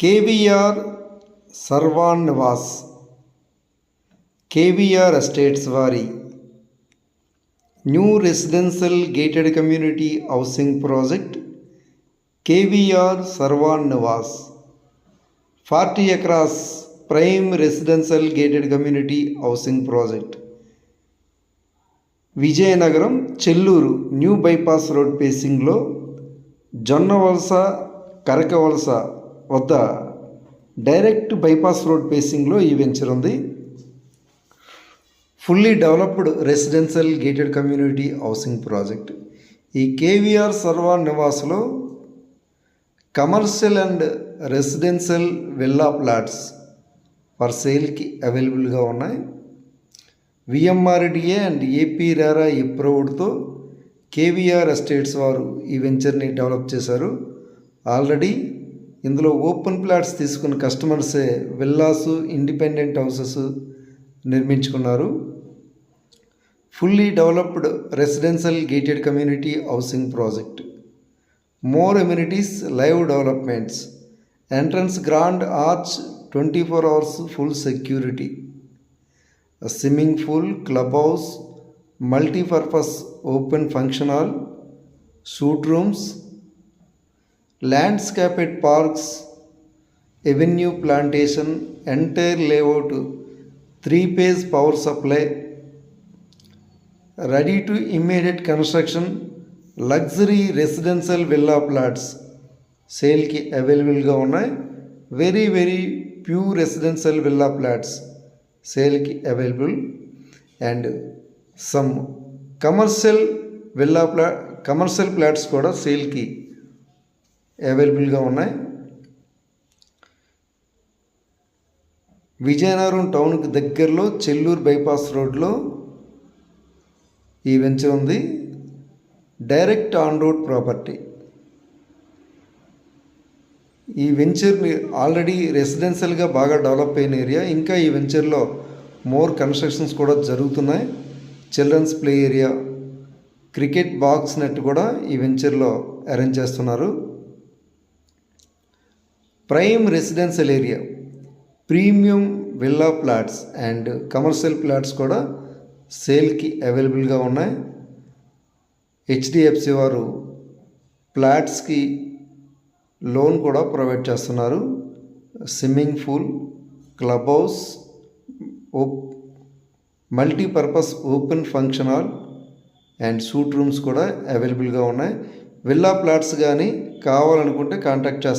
KVR Sarvan Nivas KVR estates వారి new residential gated community housing project KVR Sarvan Nivas 40 acres prime residential gated community housing project Vizianagaram Chelluru new bypass road పేసింగ్లో జొన్నవలస కరకవలస వద్ద direct bypass road పేసింగ్లో ఈ venture ఉంది. Fully developed residential gated community housing project. ఈ KVR సర్వాన్ నివాస్లో commercial and residential villa plots for సేల్కి అవైలబుల్గా ఉన్నాయి. విఎంఆర్డిఏ అండ్ ఏపీ రెరా అప్రూవ్డ్తో కేవీఆర్ ఎస్టేట్స్ వారు ఈ వెంచర్ని డెవలప్ చేశారు. ఆల్రెడీ ఇందులో ఓపెన్ ప్లాట్స్ తీసుకున్న కస్టమర్సే విల్లాసు ఇండిపెండెంట్ హౌసెస్ నిర్మించుకున్నారు. Fully developed residential gated community housing project. More amenities, live developments, entrance grand arch, 24 hours full security, a swimming pool, clubhouse, multi-purpose open function hall, suite rooms, landscaped parks, avenue plantation, entire layout, 3-phase power supply, ready to immediate construction, luxury residential villa plots sale కి అవైలబుల్గా ఉన్నాయి. Very pure residential villa plots సేల్కి available and some commercial commercial plots కూడా సేల్కి అవైలబుల్గా ఉన్నాయి. విజయనగరం టౌన్కి దగ్గరలో చెల్లూరు బైపాస్ రోడ్లో ఈ వెంచర్ ఉంది. Direct on road property. ఈ వెంచర్ ఆల్రెడీ రెసిడెన్షియల్గా బాగా డెవలప్ అయిన ఏరియా. ఇంకా ఈ వెంచర్లో మోర్ కన్స్ట్రక్షన్స్ కూడా జరుగుతున్నాయి. Children's play area, cricket box net కూడా ఈ వెంచర్లో అరేంజ్ చేస్తున్నారు. Prime residential area, premium villa plots and commercial plots కూడా సేల్కి అవైలబుల్గా ఉన్నాయి. హెచ్డిఎఫ్సి వారు ప్లాట్స్కి లోన్ కూడా ప్రొవైడ్ చేస్తున్నారు. Swimming pool, club house, multipurpose open function hall and suite rooms కూడా అవైలబుల్గా ఉన్నాయి. విల్లా ప్లాట్స్ కానీ కావాలనుకుంటే కాంటాక్ట్ చేస్తారు.